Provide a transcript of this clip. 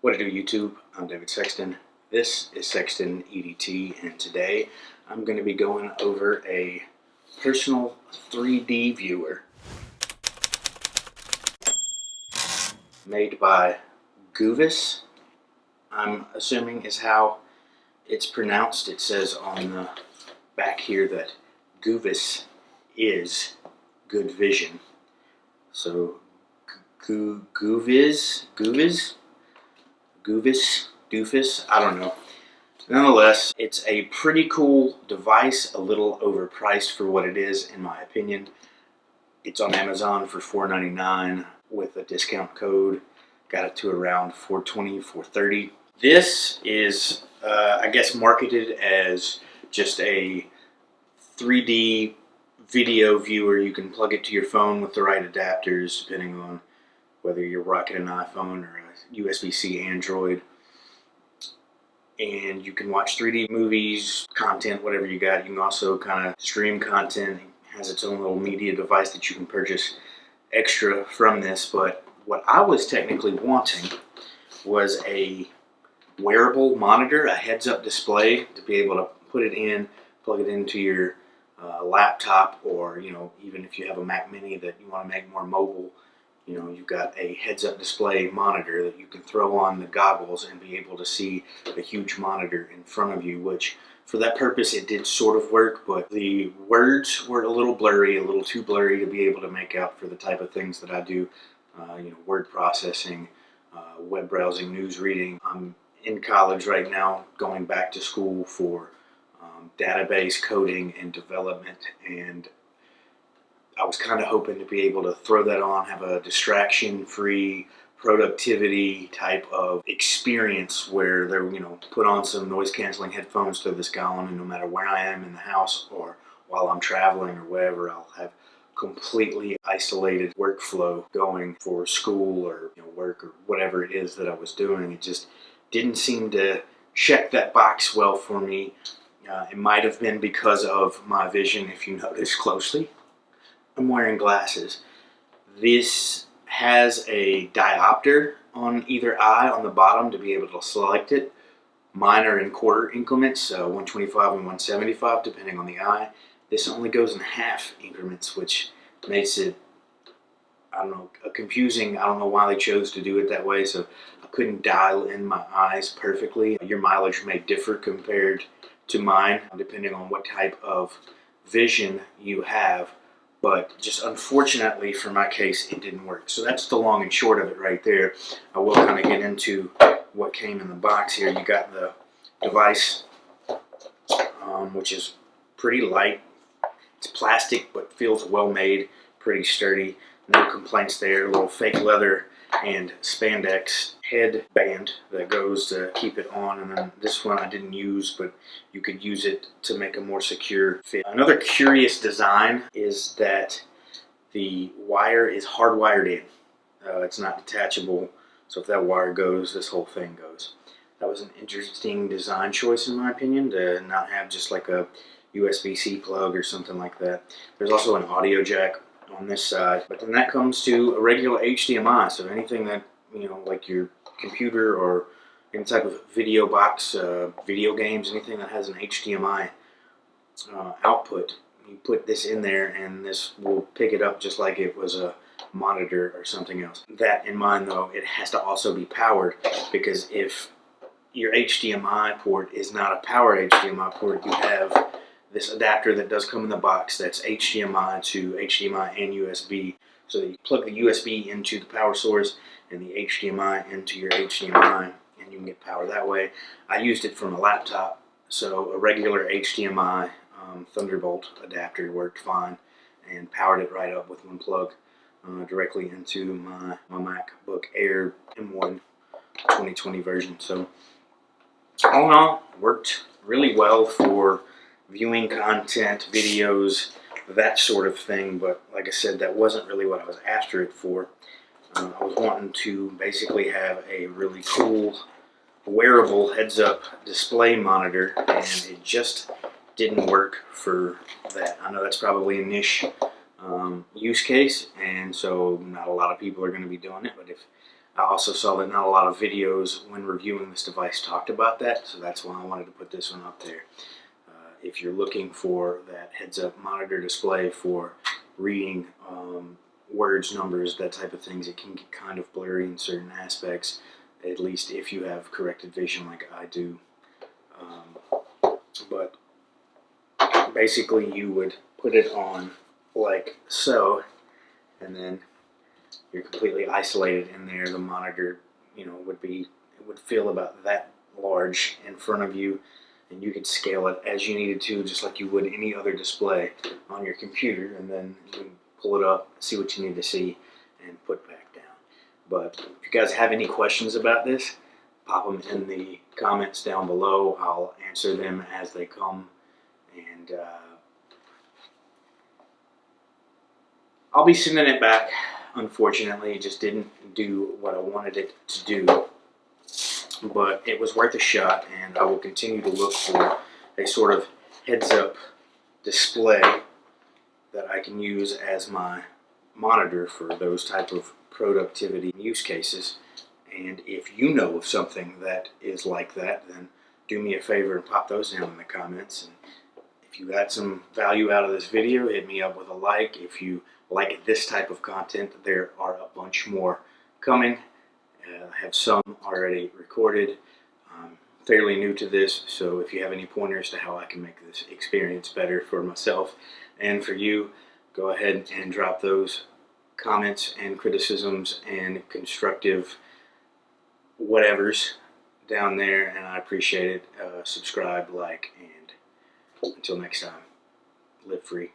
What to do, YouTube? I'm David Sexton. This is Sexton EDT, and today I'm going to be going over a personal 3D viewer made by Goovis. I'm assuming is how it's pronounced. It says on the back here that Goovis is good vision. So Goovis, doofus, I don't know. Nonetheless, it's a pretty cool device, a little overpriced for what it is, in my opinion. It's on Amazon for $4.99 with a discount code. Got it to around $4.20, $4.30. This is, I guess, marketed as just a 3D video viewer. You can plug it to your phone with the right adapters, depending on whether you're rocking an iPhone or a USB-C Android. And you can watch 3D movies, content, whatever you got. You can also kind of stream content. It has its own little media device that you can purchase extra from this. But what I was technically wanting was a wearable monitor, a heads-up display to be able to put it in, plug it into your laptop, or even if you have a Mac Mini that you want to make more mobile. You've got a heads-up display monitor that you can throw on the goggles and be able to see a huge monitor in front of you, which for that purpose it did sort of work, but the words were a little blurry, a little too blurry to be able to make out for the type of things that I do, word processing, web browsing, news reading. I'm in college right now, going back to school for database coding and development, and I was kind of hoping to be able to throw that on, have a distraction-free productivity type of experience where they're, put on some noise-canceling headphones, throw this guy on, and no matter where I am in the house or while I'm traveling or wherever, I'll have completely isolated workflow going for school or work or whatever it is that I was doing. It just didn't seem to check that box well for me. It might have been because of my vision, if you notice closely. I'm wearing glasses. This has a diopter on either eye on the bottom to be able to select it. Mine are in quarter increments, 125 and 175 depending on the eye. This only goes in half increments, which makes it, confusing. I don't know why they chose to do it that way, so I couldn't dial in my eyes perfectly. Your mileage may differ compared to mine, depending on what type of vision you have. But just unfortunately for my case, it didn't work. So that's the long and short of it right there. I will kind of get into what came in the box here. You got the device, which is pretty light. It's plastic, but feels well made, pretty sturdy. No complaints there. A little fake leather and spandex headband that goes to keep it on, and then this one I didn't use, but you could use it to make a more secure fit. Another curious design is that the wire is hardwired in. It's not detachable, so if that wire goes, this whole thing goes. That was an interesting design choice in my opinion, to not have just like a USB-C plug or something like that. There's also an audio jack on this side, but then that comes to a regular HDMI, so anything that like your computer or any type of video box, video games, anything that has an HDMI output, you put this in there and this will pick it up just like it was a monitor or something else. That in mind though, it has to also be powered, because if your HDMI port is not a powered HDMI port, you have this adapter that does come in the box that's HDMI to HDMI and USB. So you plug the USB into the power source and the HDMI into your HDMI, and you can get power that way. I used it from a laptop, so a regular HDMI Thunderbolt adapter worked fine and powered it right up with one plug directly into my MacBook Air M1 2020 version. So all in all, worked really well for viewing content, videos, that sort of thing, but like I said, that wasn't really what I was after it for. I was wanting to basically have a really cool wearable heads-up display monitor, and it just didn't work for that. I know that's probably a niche use case, and so not a lot of people are going to be doing it, but if I also saw that not a lot of videos when reviewing this device talked about that, so that's why I wanted to put this one up there. If you're looking for that heads-up monitor display for reading words, numbers, that type of things, it can get kind of blurry in certain aspects, at least if you have corrected vision like I do. But basically you would put it on like so, and then you're completely isolated in there. The monitor, would feel about that large in front of you, and you could scale it as you needed to, just like you would any other display on your computer, and then you can pull it up, see what you need to see, and put back down. But if you guys have any questions about this, pop them in the comments down below. I'll answer them as they come, and I'll be sending it back. Unfortunately, it just didn't do what I wanted it to do, but it was worth a shot, and I will continue to look for a sort of heads-up display that I can use as my monitor for those type of productivity use cases. And if you know of something that is like that, then do me a favor and pop those down in the comments. And if you got some value out of this video, hit me up with a like. If you like this type of content, there are a bunch more coming. I have some already recorded. I'm fairly new to this, so if you have any pointers to how I can make this experience better for myself and for you, go ahead and drop those comments and criticisms and constructive whatevers down there, and I appreciate it. Subscribe, like, and until next time, live free.